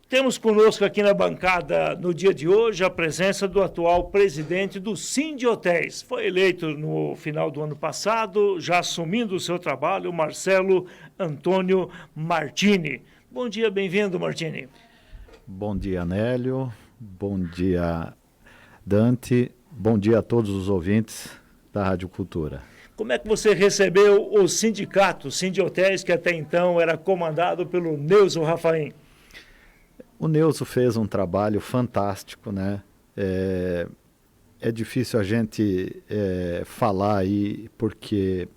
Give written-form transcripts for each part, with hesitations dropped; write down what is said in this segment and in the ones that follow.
Temos conosco aqui na bancada, no dia de hoje, a presença do atual presidente do Sindhotéis. Foi eleito no final do ano passado, já assumindo o seu trabalho, Marcelo Antônio Martini. Bom dia, bem-vindo, Martini. Bom dia, Nélio. Bom dia, Dante. Bom dia a todos os ouvintes da Rádio Cultura. Como é que você recebeu o sindicato, Sindhotéis, que até então era comandado pelo Neuso Rafaim? O Neuso fez um trabalho fantástico, né? É difícil a gente falar aí, porque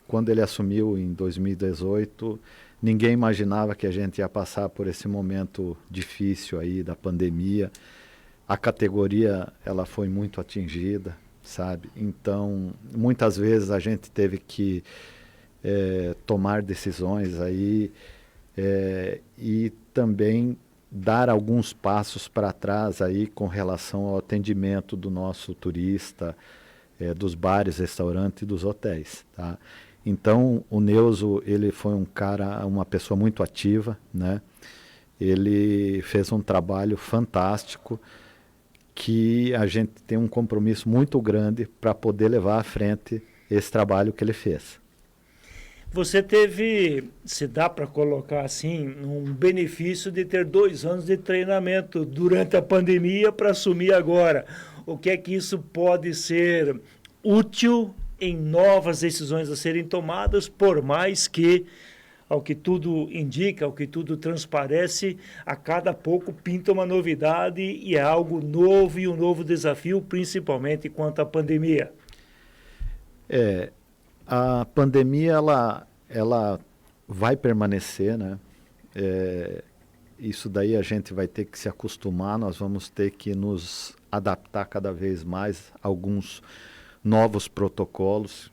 quando ele assumiu em 2018, ninguém imaginava que a gente ia passar por esse momento difícil aí da pandemia. A categoria, ela foi muito atingida, sabe? Então, muitas vezes a gente teve que tomar decisões aí e também dar alguns passos para trás aí com relação ao atendimento do nosso turista, dos bares, restaurantes e dos hotéis, tá? Então, o Neuso, ele foi uma pessoa muito ativa, né? Ele fez um trabalho fantástico que a gente tem um compromisso muito grande para poder levar à frente esse trabalho que ele fez. Você teve, se dá para colocar assim, um benefício de ter 2 anos de treinamento durante a pandemia para assumir agora. O que é que isso pode ser útil em novas decisões a serem tomadas, por mais que, ao que tudo indica, ao que tudo transparece, a cada pouco pinta uma novidade e é algo novo e um novo desafio, principalmente quanto à pandemia. A pandemia, ela vai permanecer, né? Isso daí a gente vai ter que se acostumar, nós vamos ter que nos adaptar cada vez mais a alguns novos protocolos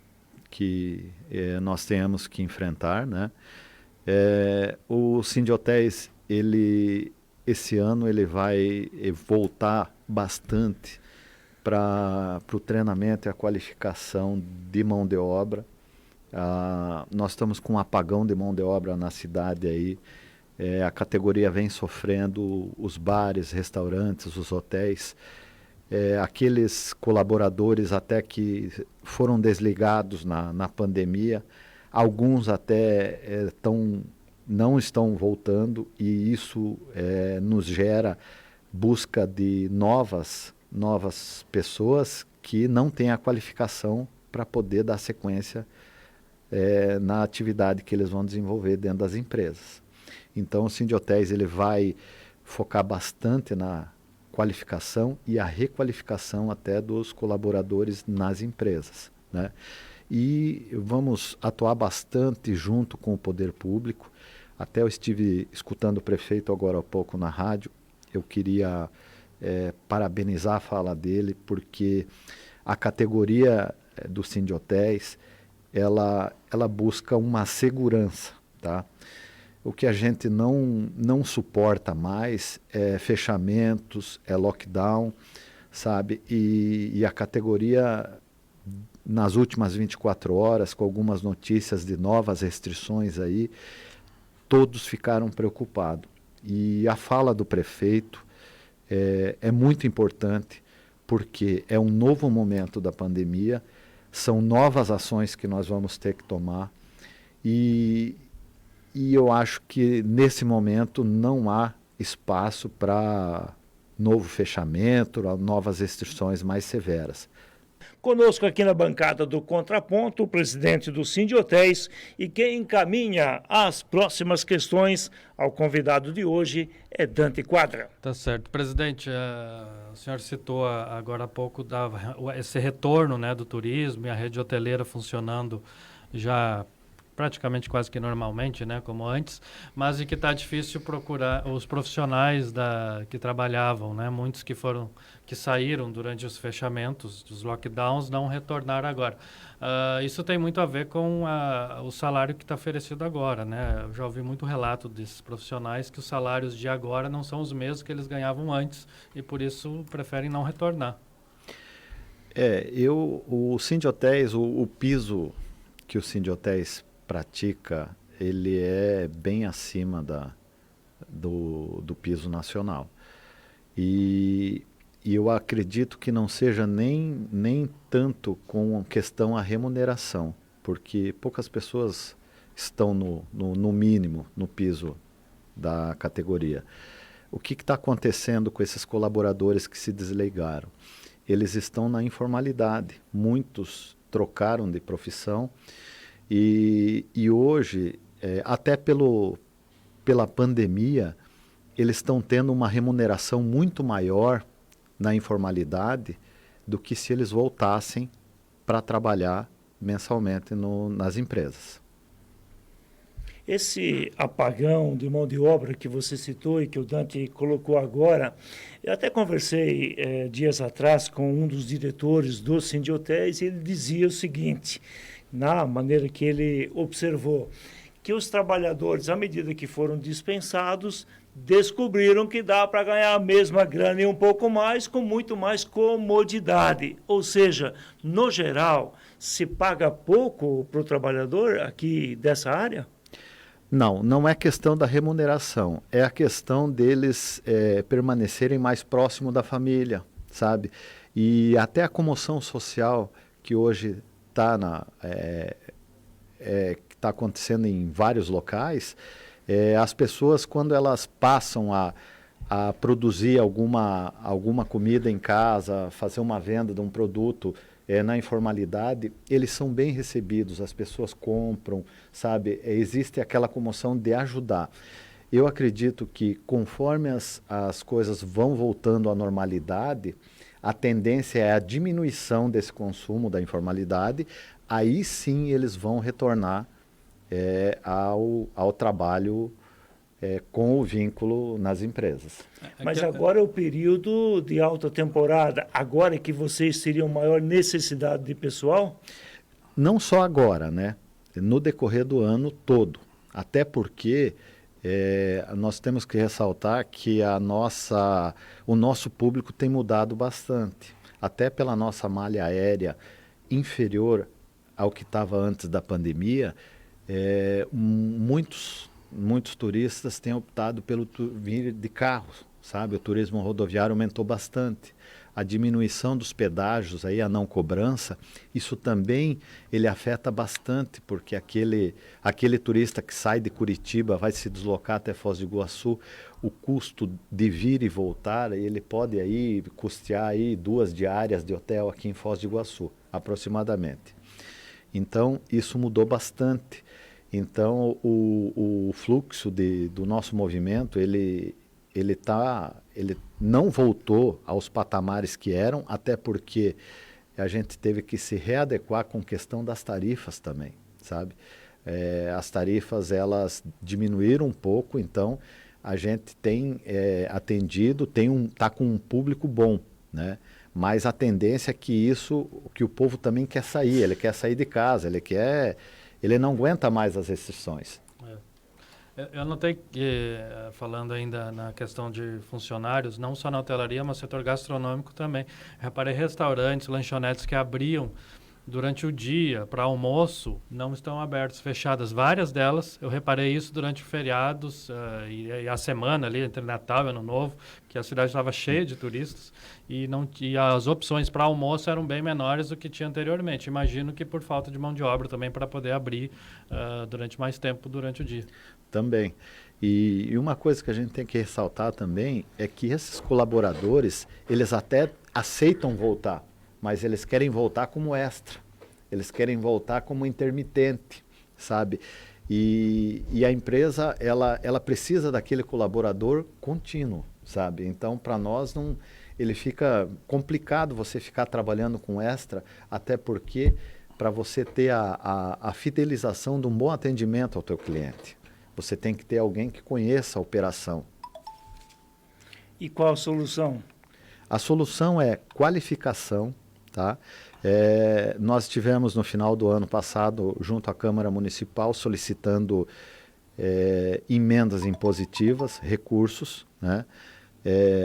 que nós tenhamos que enfrentar, né? O Sindhotéis, esse ano, ele vai voltar bastante para o treinamento e a qualificação de mão de obra. Nós estamos com um apagão de mão de obra na cidade aí. A categoria vem sofrendo, os bares, restaurantes, os hotéis, aqueles colaboradores até que foram desligados na pandemia, alguns até não estão voltando, e isso nos gera busca de novas pessoas que não têm a qualificação para poder dar sequência na atividade que eles vão desenvolver dentro das empresas. Então, o Sindhotéis, ele vai focar bastante na qualificação e a requalificação até dos colaboradores nas empresas, né? E vamos atuar bastante junto com o poder público. Até eu estive escutando o prefeito agora há pouco na rádio. Eu queria parabenizar a fala dele, porque a categoria do Sindhotéis, ela busca uma segurança, tá? O que a gente não suporta mais é fechamentos, é lockdown, sabe? E a categoria, nas últimas 24 horas, com algumas notícias de novas restrições aí, todos ficaram preocupados. E a fala do prefeito é muito importante, porque é um novo momento da pandemia, são novas ações que nós vamos ter que tomar, e eu acho que nesse momento não há espaço para novo fechamento, novas restrições mais severas. Conosco aqui na bancada do Contraponto, o presidente do Sindhotéis, e quem encaminha as próximas questões ao convidado de hoje é Dante Quadra. Tá certo. Presidente, o senhor citou agora há pouco esse retorno, né, do turismo e a rede hoteleira funcionando já praticamente quase que normalmente, né, como antes, mas de que está difícil procurar os profissionais que trabalhavam, né, muitos que saíram durante os fechamentos, dos lockdowns, não retornaram agora. Isso tem muito a ver com o salário que está oferecido agora, né? Eu já ouvi muito relato desses profissionais que os salários de agora não são os mesmos que eles ganhavam antes e por isso preferem não retornar. O Sindhotéis, o piso que o Sindhotéis pratica, ele é bem acima do do piso nacional. E eu acredito que não seja nem tanto com questão a remuneração, porque poucas pessoas estão no mínimo, no piso da categoria. O que está acontecendo com esses colaboradores que se desligaram? Eles estão na informalidade, muitos trocaram de profissão e hoje, até pela pandemia, eles estão tendo uma remuneração muito maior na informalidade do que se eles voltassem para trabalhar mensalmente nas empresas. Esse apagão de mão de obra que você citou e que o Dante colocou agora, eu até conversei dias atrás com um dos diretores do Sindhotéis e ele dizia o seguinte, na maneira que ele observou, que os trabalhadores, à medida que foram dispensados, descobriram que dá para ganhar a mesma grana e um pouco mais, com muito mais comodidade. Ou seja, no geral, se paga pouco para o trabalhador aqui dessa área? Não é questão da remuneração, é a questão deles permanecerem mais próximo da família, sabe? E até a comoção social que hoje está tá acontecendo em vários locais, as pessoas, quando elas passam a produzir alguma comida em casa, fazer uma venda de um produto na informalidade, eles são bem recebidos, as pessoas compram, sabe? Existe aquela comoção de ajudar. Eu acredito que conforme as coisas vão voltando à normalidade, a tendência é a diminuição desse consumo da informalidade, aí sim eles vão retornar ao trabalho com o vínculo nas empresas. Mas agora é o período de alta temporada, agora que vocês teriam maior necessidade de pessoal? Não só agora, né? No decorrer do ano todo. Até porque nós temos que ressaltar que o nosso público tem mudado bastante. Até pela nossa malha aérea inferior ao que estava antes da pandemia, muitos turistas têm optado pelo vir de carro, sabe? O turismo rodoviário aumentou bastante. A diminuição dos pedágios, aí, a não cobrança, isso também ele afeta bastante, porque aquele turista que sai de Curitiba vai se deslocar até Foz do Iguaçu, o custo de vir e voltar, ele pode aí custear aí 2 diárias de hotel aqui em Foz do Iguaçu, aproximadamente. Então, isso mudou bastante. Então, o fluxo do nosso movimento, ele não voltou aos patamares que eram, até porque a gente teve que se readequar com questão das tarifas também, sabe? As tarifas, elas diminuíram um pouco, então a gente tem atendido, tá com um público bom, né? Mas a tendência é que o povo também quer sair, ele quer sair de casa, ele não aguenta mais as restrições. Eu notei que, falando ainda na questão de funcionários, não só na hotelaria, mas no setor gastronômico também. Reparei restaurantes, lanchonetes que abriam durante o dia para almoço, não estão abertas, fechadas. Várias delas, eu reparei isso durante feriados e a semana ali, entre Natal e Ano Novo, que a cidade estava cheia de turistas e as opções para almoço eram bem menores do que tinha anteriormente. Imagino que por falta de mão de obra também para poder abrir durante mais tempo durante o dia. Também. E uma coisa que a gente tem que ressaltar também é que esses colaboradores, eles até aceitam voltar, mas eles querem voltar como extra, eles querem voltar como intermitente, sabe? E a empresa, ela precisa daquele colaborador contínuo, sabe? Então, para nós, ele fica complicado você ficar trabalhando com extra, até porque para você ter a fidelização de um bom atendimento ao teu cliente, você tem que ter alguém que conheça a operação. E qual a solução? A solução é qualificação, tá? Nós tivemos no final do ano passado, junto à Câmara Municipal, solicitando emendas impositivas, recursos, né?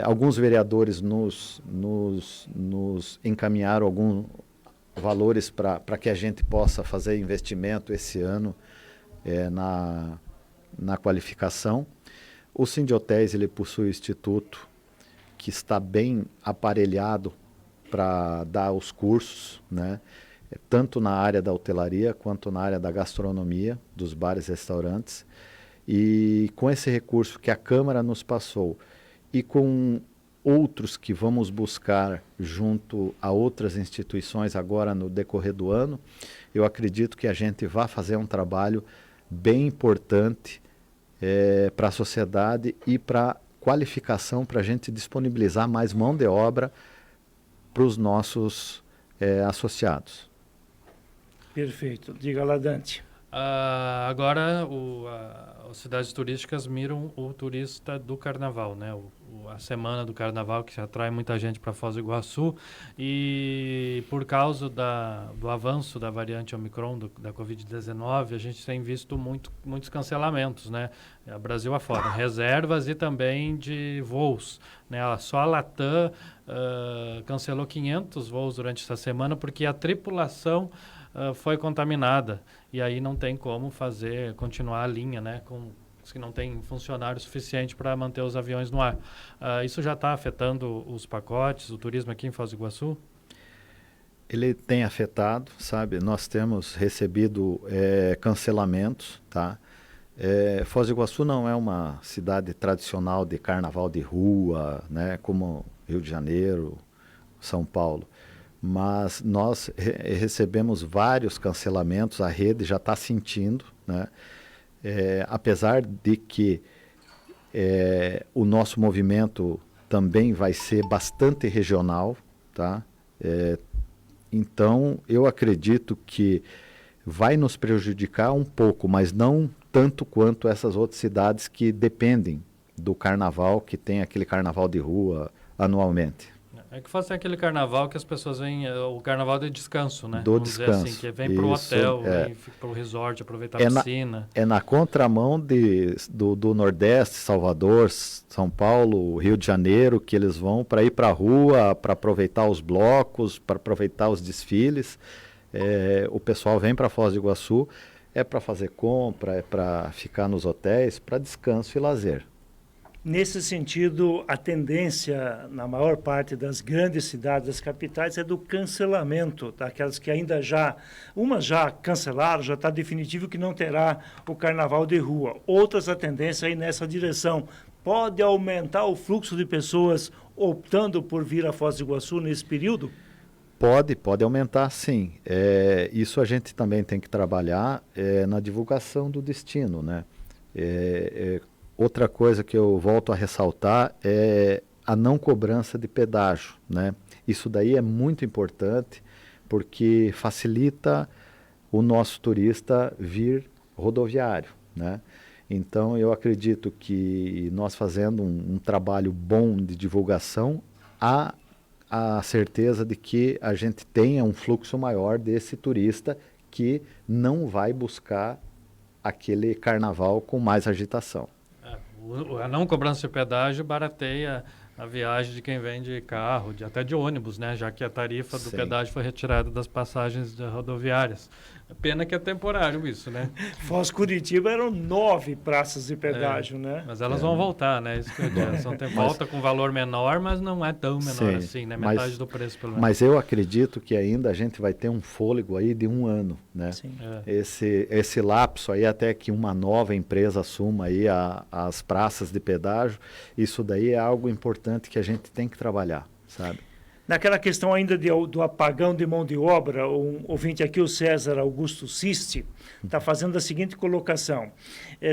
Alguns vereadores nos encaminharam alguns valores para que a gente possa fazer investimento esse ano na qualificação. O Sindhotéis, ele possui um instituto que está bem aparelhado para dar os cursos, né? Tanto na área da hotelaria quanto na área da gastronomia, dos bares e restaurantes. E com esse recurso que a Câmara nos passou e com outros que vamos buscar junto a outras instituições agora no decorrer do ano, eu acredito que a gente vai fazer um trabalho bem importante para a sociedade e para qualificação, para a gente disponibilizar mais mão de obra para os nossos associados. Perfeito. Diga lá, Dante. Agora, as cidades turísticas miram o turista do carnaval, né? A semana do carnaval, que atrai muita gente para Foz do Iguaçu, e por causa do avanço da variante Omicron, da Covid-19, a gente tem visto muitos cancelamentos, né? Brasil afora, reservas e também de voos, né? Só a Latam cancelou 500 voos durante essa semana porque a tripulação foi contaminada, e aí não tem como continuar a linha, né, se não tem funcionário suficiente para manter os aviões no ar. Isso já está afetando os pacotes, o turismo aqui em Foz do Iguaçu? Ele tem afetado, sabe? Nós temos recebido cancelamentos, tá? Foz do Iguaçu não é uma cidade tradicional de carnaval de rua, né, como Rio de Janeiro, São Paulo. Mas nós recebemos vários cancelamentos, a rede já está sentindo, né? Apesar de que o nosso movimento também vai ser bastante regional, tá? Então, eu acredito que vai nos prejudicar um pouco, mas não tanto quanto essas outras cidades que dependem do carnaval, que tem aquele carnaval de rua anualmente. É que faz aquele carnaval que as pessoas vêm, o carnaval de descanso, né? Do Vamos descanso. dizer assim, que vem para o hotel, vem para o resort, aproveitar a piscina. É na contramão do Nordeste, Salvador, São Paulo, Rio de Janeiro, que eles vão para ir para a rua, para aproveitar os blocos, para aproveitar os desfiles. O pessoal vem para Foz do Iguaçu, para fazer compra, para ficar nos hotéis, para descanso e lazer. Nesse sentido, a tendência na maior parte das grandes cidades, das capitais, é do cancelamento, daquelas que ainda umas já cancelaram, já está definitivo que não terá o carnaval de rua. Outras, a tendência é ir nessa direção. Pode aumentar o fluxo de pessoas optando por vir a Foz do Iguaçu nesse período? Pode aumentar, sim. Isso a gente também tem que trabalhar na divulgação do destino, né? Outra coisa que eu volto a ressaltar é a não cobrança de pedágio, né? Isso daí é muito importante porque facilita o nosso turista vir rodoviário, né? Então eu acredito que nós fazendo um trabalho bom de divulgação, há a certeza de que a gente tenha um fluxo maior desse turista que não vai buscar aquele carnaval com mais agitação. A não cobrança de pedágio barateia a viagem de quem vem de carro, até de ônibus, né? Já que a tarifa do pedágio foi retirada das passagens rodoviárias. Pena que é temporário isso, né? Foz Curitiba eram 9 praças de pedágio, né? Mas elas vão voltar, né? Isso que eu digo. Volta com valor menor, mas não é tão menor assim, né? Metade do preço, pelo menos. Mas eu acredito que ainda a gente vai ter um fôlego aí de 1 ano, né? Sim. Esse lapso aí até que uma nova empresa assuma aí as praças de pedágio, isso daí é algo importante que a gente tem que trabalhar, sabe? Naquela questão ainda do apagão de mão de obra, um ouvinte aqui, o César Augusto Siste, está fazendo a seguinte colocação.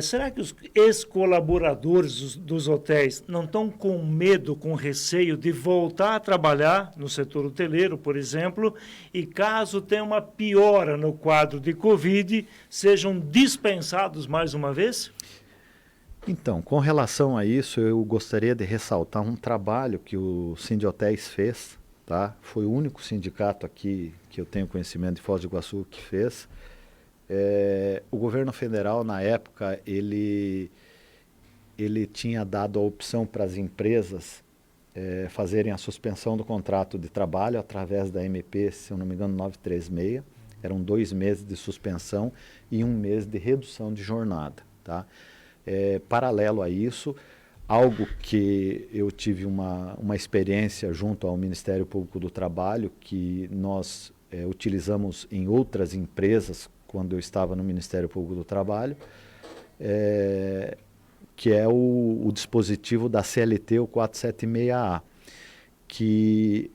Será que os ex-colaboradores dos hotéis não estão com medo, com receio de voltar a trabalhar no setor hoteleiro, por exemplo, e caso tenha uma piora no quadro de Covid, sejam dispensados mais uma vez? Então, com relação a isso, eu gostaria de ressaltar um trabalho que o Sindhotéis fez, tá? Foi o único sindicato aqui que eu tenho conhecimento de Foz do Iguaçu que fez. O governo federal, na época, ele tinha dado a opção para as empresas fazerem a suspensão do contrato de trabalho através da MP, se eu não me engano, 936. Eram 2 meses de suspensão e 1 mês de redução de jornada, tá? Paralelo a isso, algo que eu tive uma experiência junto ao Ministério Público do Trabalho, que nós utilizamos em outras empresas quando eu estava no Ministério Público do Trabalho, que é o dispositivo da CLT, o 476A, que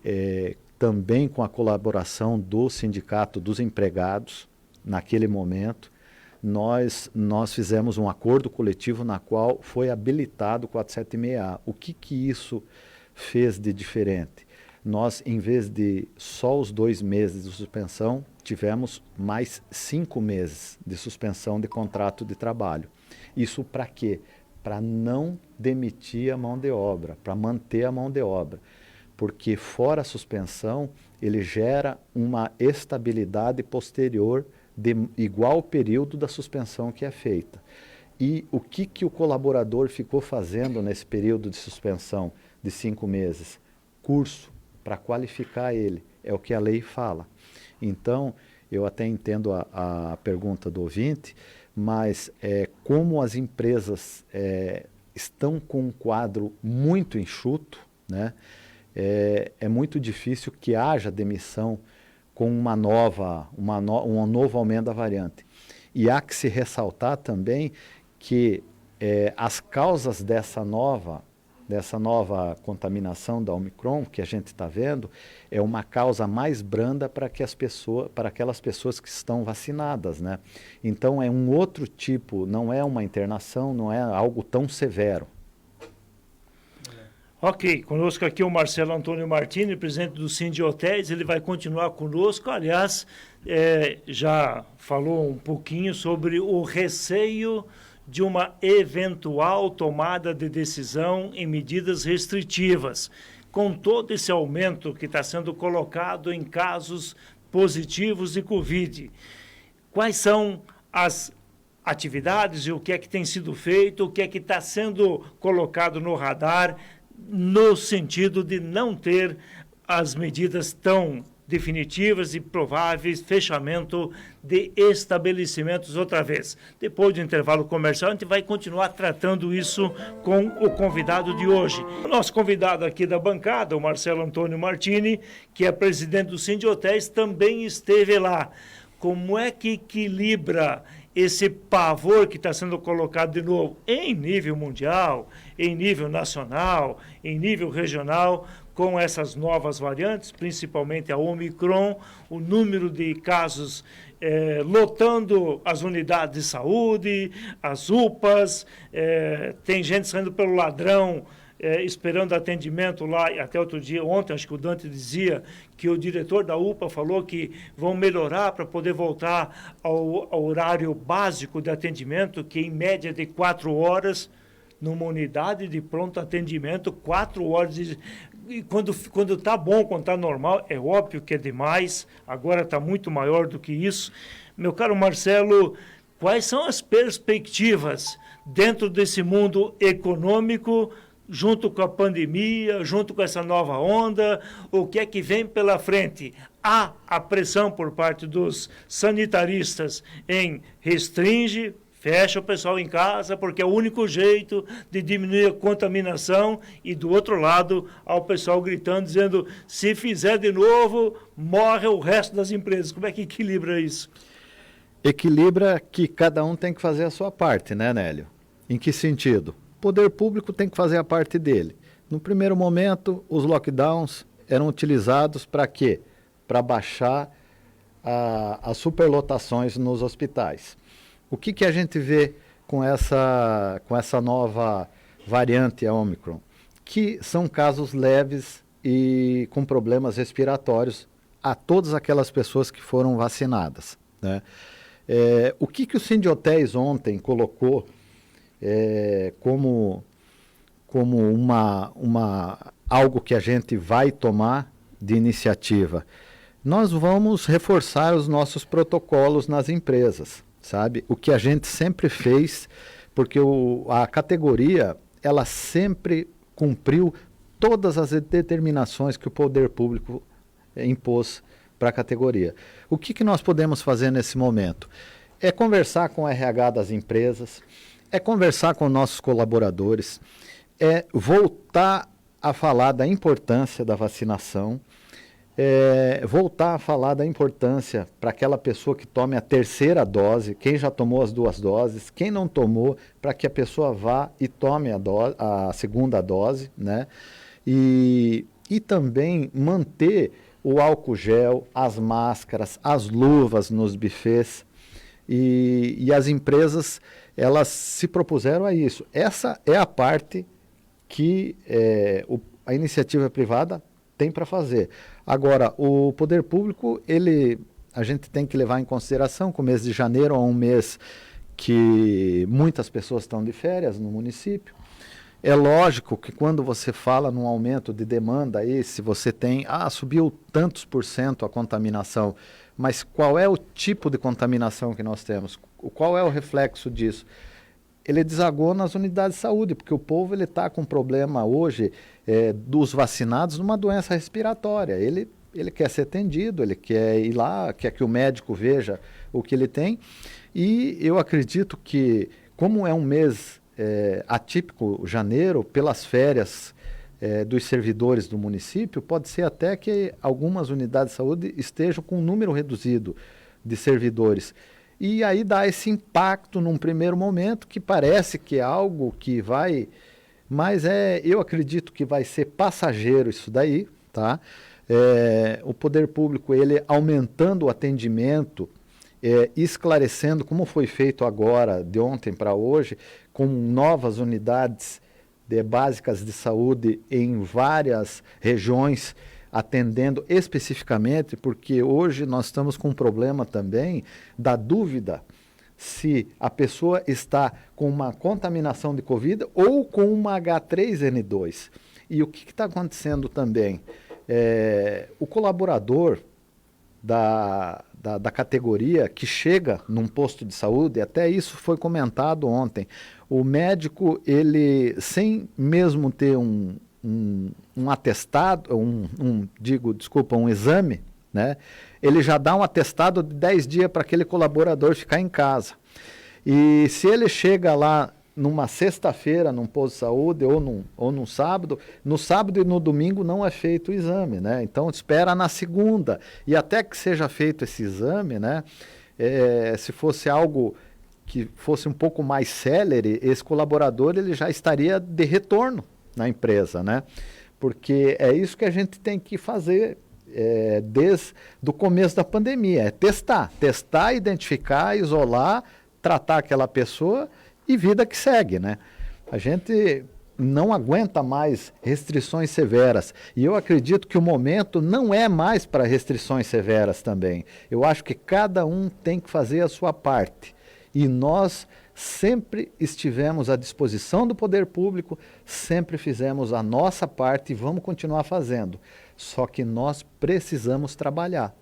também com a colaboração do Sindicato dos Empregados, naquele momento, nós fizemos um acordo coletivo na qual foi habilitado o 476A. O que isso fez de diferente? Nós, em vez de só os 2 meses de suspensão, tivemos mais 5 meses de suspensão de contrato de trabalho. Isso para quê? Para não demitir a mão de obra, para manter a mão de obra. Porque fora a suspensão, ele gera uma estabilidade posterior de igual período da suspensão que é feita. E o que o colaborador ficou fazendo nesse período de suspensão de 5 meses? Curso para qualificar ele, é o que a lei fala. Então, eu até entendo a pergunta do ouvinte, mas como as empresas estão com um quadro muito enxuto, né, é muito difícil que haja demissão com um novo aumento da variante. E há que se ressaltar também que as causas dessa nova contaminação da Omicron, que a gente está vendo, é uma causa mais branda para aquelas pessoas que estão vacinadas, né? Então é um outro tipo, não é uma internação, não é algo tão severo. Ok, conosco aqui o Marcelo Antônio Martini, presidente do Sindi Hotéis, ele vai continuar conosco, aliás, já falou um pouquinho sobre o receio de uma eventual tomada de decisão em medidas restritivas, com todo esse aumento que está sendo colocado em casos positivos de Covid. Quais são as atividades e o que é que tem sido feito, o que é que está sendo colocado no radar, no sentido de não ter as medidas tão definitivas e prováveis fechamento de estabelecimentos outra vez. Depois do intervalo comercial, a gente vai continuar tratando isso com o convidado de hoje. O nosso convidado aqui da bancada, o Marcelo Antônio Martini, que é presidente do Sindi Hotéis, também esteve lá. Como é que equilibra esse pavor que está sendo colocado de novo em nível mundial, em nível nacional, em nível regional, com essas novas variantes, principalmente a Omicron, o número de casos lotando as unidades de saúde, as UPAs, tem gente saindo pelo ladrão, esperando atendimento lá, até outro dia, ontem, acho que o Dante dizia que o diretor da UPA falou que vão melhorar para poder voltar ao horário básico de atendimento, que em média de 4 horas, numa unidade de pronto atendimento, 4 horas e quando está bom, quando está normal, é óbvio que é demais, agora está muito maior do que isso. Meu caro Marcelo, quais são as perspectivas dentro desse mundo econômico, junto com a pandemia, junto com essa nova onda, o que é que vem pela frente? Há a pressão por parte dos sanitaristas em restringe, fecha o pessoal em casa, porque é o único jeito de diminuir a contaminação, e do outro lado, há o pessoal gritando, dizendo, se fizer de novo, morre o resto das empresas. Como é que equilibra isso? Equilibra que cada um tem que fazer a sua parte, né, Nélio? Em que sentido? O poder público tem que fazer a parte dele. No primeiro momento, os lockdowns eram utilizados para quê? Para baixar as superlotações nos hospitais. O que a gente vê com essa nova variante, a Omicron? Que são casos leves e com problemas respiratórios a todas aquelas pessoas que foram vacinadas, né? O que o Sindi Hotéis ontem colocou como algo que a gente vai tomar de iniciativa? Nós vamos reforçar os nossos protocolos nas empresas, sabe? O que a gente sempre fez, porque a categoria, ela sempre cumpriu todas as determinações que o poder público impôs para a categoria. O que nós podemos fazer nesse momento? É conversar com o RH das empresas, é conversar com nossos colaboradores, é voltar a falar da importância da vacinação, voltar a falar da importância para aquela pessoa que tome a terceira dose, quem já tomou as 2 doses, quem não tomou, para que a pessoa vá e tome a segunda dose, né? E também manter o álcool gel, as máscaras, as luvas nos buffets, e as empresas, elas se propuseram a isso. Essa é a parte que a iniciativa privada tem para fazer. Agora, o poder público, a gente tem que levar em consideração que o mês de janeiro é um mês que muitas pessoas estão de férias no município. É lógico que quando você fala num aumento de demanda aí, se você tem, subiu tantos % a contaminação, mas qual é o tipo de contaminação que nós temos? Qual é o reflexo disso? Ele desagou nas unidades de saúde, porque o povo está com problema hoje dos vacinados numa doença respiratória. Ele quer ser atendido, ele quer ir lá, quer que o médico veja o que ele tem. E eu acredito que, como é um mês atípico, janeiro, pelas férias dos servidores do município, pode ser até que algumas unidades de saúde estejam com um número reduzido de servidores. E aí dá esse impacto num primeiro momento, que parece que é algo que vai... Mas eu acredito que vai ser passageiro isso daí, tá? O poder público, ele aumentando o atendimento, esclarecendo como foi feito agora, de ontem para hoje, com novas unidades básicas de saúde em várias regiões, atendendo especificamente, porque hoje nós estamos com um problema também da dúvida se a pessoa está com uma contaminação de Covid ou com uma H3N2. E o que está acontecendo também? O colaborador da categoria que chega num posto de saúde, até isso foi comentado ontem, o médico, ele, sem mesmo ter um atestado, um exame, né? Ele já dá um atestado de 10 dias para aquele colaborador ficar em casa. E se ele chega lá numa sexta-feira, num posto de saúde, ou num sábado, no sábado e no domingo não é feito o exame, né? Então espera na segunda. E até que seja feito esse exame, né? Se fosse algo que fosse um pouco mais célere, esse colaborador ele já estaria de retorno na empresa, né? Porque é isso que a gente tem que fazer desde o começo da pandemia, testar, identificar, isolar, tratar aquela pessoa e vida que segue, né? A gente não aguenta mais restrições severas, e eu acredito que o momento não é mais para restrições severas também. Eu acho que cada um tem que fazer a sua parte, e nós sempre estivemos à disposição do poder público, sempre fizemos a nossa parte e vamos continuar fazendo. Só que nós precisamos trabalhar.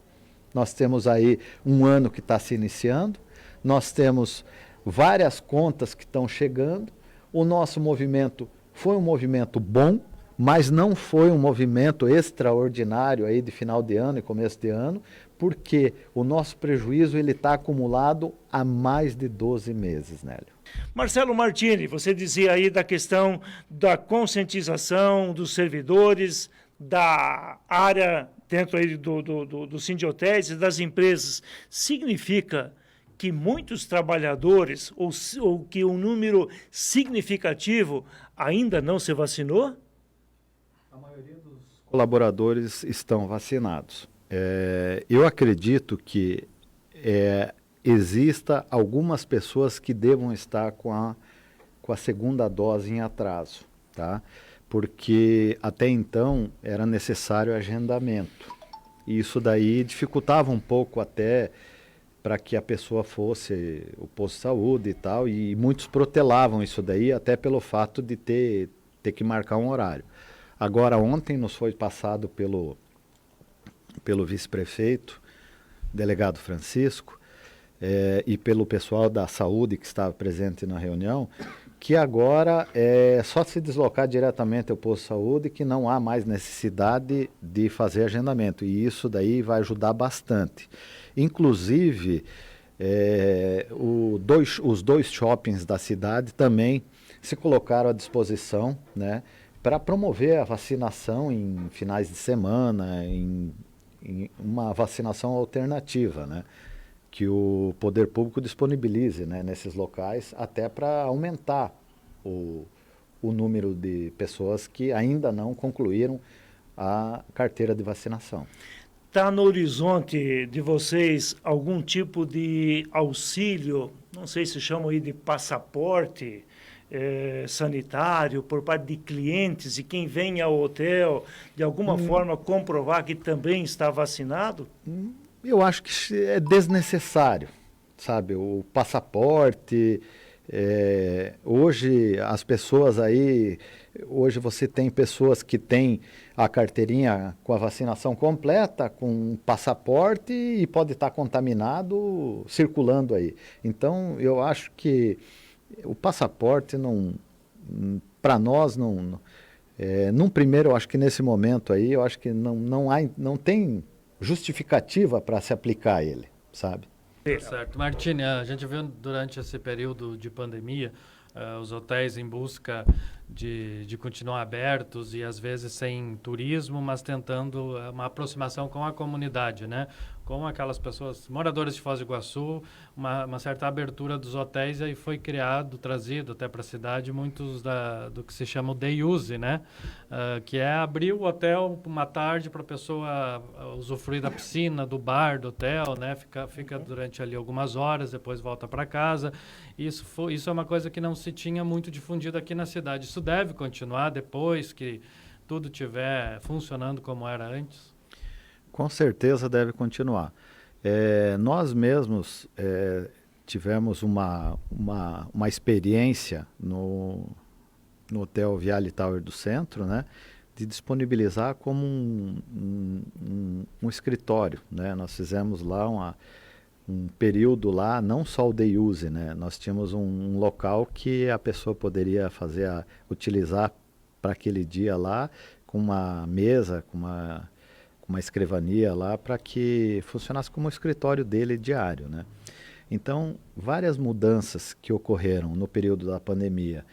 Nós temos aí um ano que está se iniciando, nós temos várias contas que estão chegando, o nosso movimento foi um movimento bom, mas não foi um movimento extraordinário aí de final de ano e começo de ano, porque o nosso prejuízo está acumulado há mais de 12 meses, Nélio. Marcelo Martini, você dizia aí da questão da conscientização dos servidores, da área dentro aí do Sindhotéis e das empresas. Significa que muitos trabalhadores, ou que um número significativo ainda não se vacinou? A maioria dos colaboradores estão vacinados. Eu acredito que exista algumas pessoas que devam estar com a segunda dose em atraso, tá? Porque até então era necessário agendamento. E isso daí dificultava um pouco até para que a pessoa fosse o posto de saúde e tal, e muitos protelavam isso daí até pelo fato de ter que marcar um horário. Agora, ontem nos foi passado pelo vice-prefeito, delegado Francisco, e pelo pessoal da saúde que estava presente na reunião, que agora é só se deslocar diretamente ao posto de saúde, que não há mais necessidade de fazer agendamento, e isso daí vai ajudar bastante. Inclusive, os dois shoppings da cidade também se colocaram à disposição, né, para promover a vacinação em finais de semana, em uma vacinação alternativa, né, que o poder público disponibilize, né, nesses locais, até para aumentar o número de pessoas que ainda não concluíram a carteira de vacinação. Está no horizonte de vocês algum tipo de auxílio, não sei se chamam aí de passaporte sanitário, por parte de clientes e quem vem ao hotel, de alguma forma comprovar que também está vacinado? Eu acho que é desnecessário, sabe? O passaporte, hoje as pessoas aí, hoje você tem pessoas que têm a carteirinha com a vacinação completa, com passaporte e pode estar contaminado circulando aí. Então, eu acho que o passaporte não, para nós num primeiro, eu acho que nesse momento aí, eu acho que não tem justificativa para se aplicar ele, sabe? Certo. Martini, a gente viu durante esse período de pandemia os hotéis em busca de continuar abertos e às vezes sem turismo, mas tentando uma aproximação com a comunidade, né? Com aquelas pessoas, moradores de Foz do Iguaçu, uma certa abertura dos hotéis, e aí foi criado, trazido até para a cidade muitos do que se chama o day use, né? Que é abrir o hotel uma tarde para a pessoa usufruir da piscina, do bar, do hotel, né? Fica durante ali algumas horas, depois volta para casa. Isso é uma coisa que não se tinha muito difundido aqui na cidade. Isso deve continuar depois que tudo estiver funcionando como era antes? Com certeza deve continuar. Nós mesmos tivemos uma experiência no Hotel Viale Tower do Centro, né, de disponibilizar como um escritório, né? Nós fizemos lá um período lá, não só o day use, né? Nós tínhamos um local que a pessoa poderia utilizar para aquele dia lá, com uma mesa, com uma escrivania lá, para que funcionasse como um escritório dele diário, né? Então, várias mudanças que ocorreram no período da pandemia.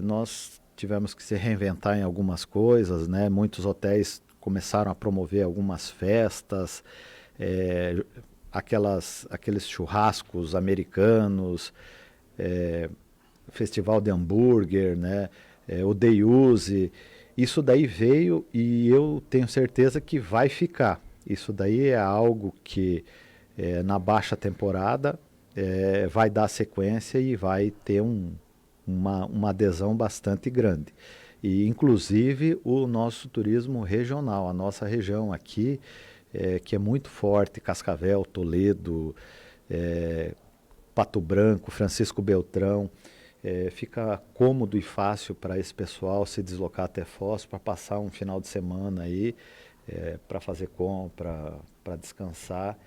Nós tivemos que se reinventar em algumas coisas, né? Muitos hotéis começaram a promover algumas festas, aqueles churrascos americanos, festival de hambúrguer, né? O day use. Isso daí veio e eu tenho certeza que vai ficar. Isso daí é algo que na baixa temporada vai dar sequência e vai ter uma adesão bastante grande. E inclusive o nosso turismo regional, a nossa região aqui, que é muito forte, Cascavel, Toledo, Pato Branco, Francisco Beltrão, fica cômodo e fácil para esse pessoal se deslocar até Foz para passar um final de semana aí, para fazer compra, para descansar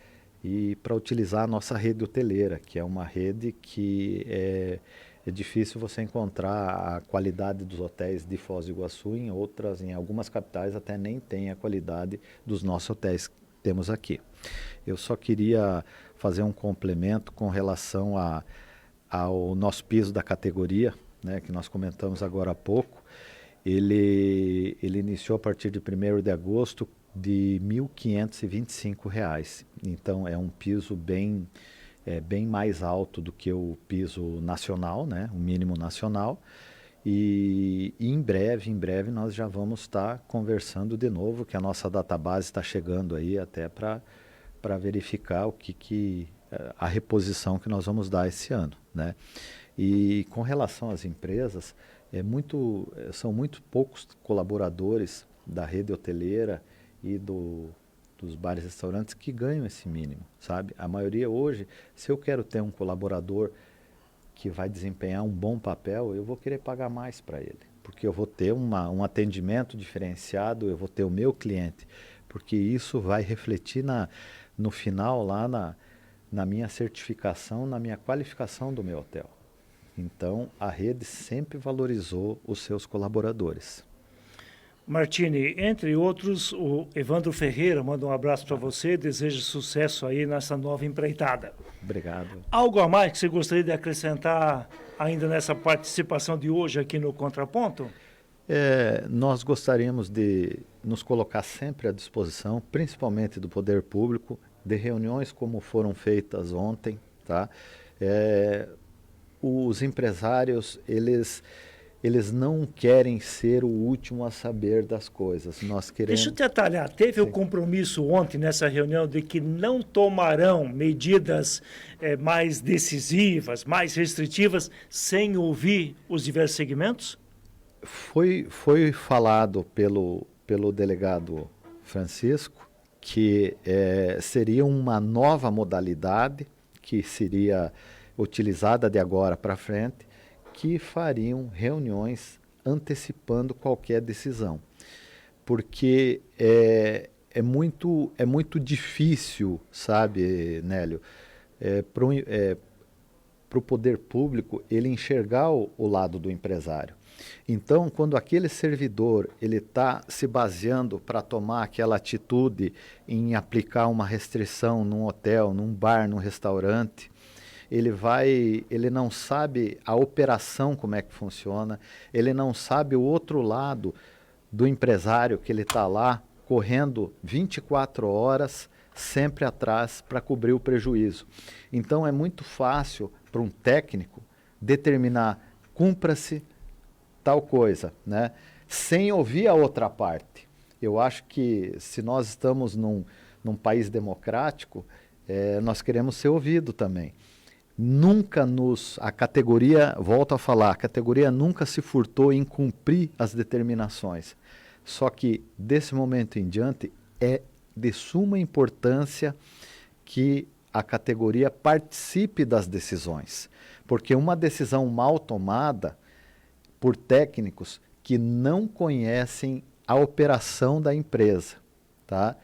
e para utilizar a nossa rede hoteleira, que é uma rede que é difícil você encontrar a qualidade dos hotéis de Foz do Iguaçu, em algumas capitais até nem tem a qualidade dos nossos hotéis que temos aqui. Eu só queria fazer um complemento com relação ao nosso piso da categoria, né, que nós comentamos agora há pouco. Ele iniciou a partir de 1º de agosto de R$ 1.525. Então é um piso bem mais alto do que o piso nacional, né, o mínimo nacional. E em breve nós já vamos estar conversando de novo, que a nossa database está chegando aí até para verificar a reposição que nós vamos dar esse ano, né? E com relação às empresas, são muito poucos colaboradores da rede hoteleira e dos bares e restaurantes que ganham esse mínimo, sabe? A maioria hoje, se eu quero ter um colaborador que vai desempenhar um bom papel, eu vou querer pagar mais para ele, porque eu vou ter um atendimento diferenciado, eu vou ter o meu cliente, porque isso vai refletir no final lá na minha certificação, na minha qualificação do meu hotel. Então, a rede sempre valorizou os seus colaboradores. Martini, entre outros, o Evandro Ferreira manda um abraço para você, deseja sucesso aí nessa nova empreitada. Obrigado. Algo a mais que você gostaria de acrescentar ainda nessa participação de hoje aqui no Contraponto? Nós gostaríamos de nos colocar sempre à disposição, principalmente do poder público, de reuniões como foram feitas ontem, tá? Os empresários, eles não querem ser o último a saber das coisas. Nós queremos... Deixa eu te atalhar. Teve o compromisso ontem nessa reunião de que não tomarão medidas mais decisivas, mais restritivas, sem ouvir os diversos segmentos? Foi falado pelo delegado Francisco que seria uma nova modalidade que seria utilizada de agora para frente, que fariam reuniões antecipando qualquer decisão. Porque é muito difícil, sabe, Nélio, para o poder público ele enxergar o lado do empresário. Então, quando aquele servidor ele está se baseando para tomar aquela atitude em aplicar uma restrição num hotel, num bar, num restaurante, ele não sabe a operação como é que funciona, ele não sabe o outro lado do empresário que ele está lá correndo 24 horas sempre atrás para cobrir o prejuízo. Então é muito fácil para um técnico determinar cumpra-se tal coisa, né? Sem ouvir a outra parte. Eu acho que se nós estamos num país democrático, nós queremos ser ouvidos também. A categoria, volto a falar, a categoria nunca se furtou em cumprir as determinações. Só que, desse momento em diante, é de suma importância que a categoria participe das decisões. Porque uma decisão mal tomada por técnicos que não conhecem a operação da empresa, tá?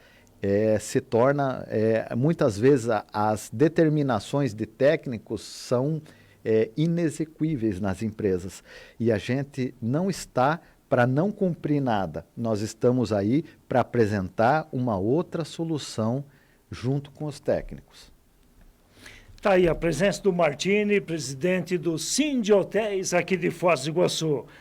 Se torna, muitas vezes, as determinações de técnicos são inexequíveis nas empresas. E a gente não está para não cumprir nada. Nós estamos aí para apresentar uma outra solução junto com os técnicos. Está aí a presença do Martini, presidente do Sind Hotéis aqui de Foz do Iguaçu.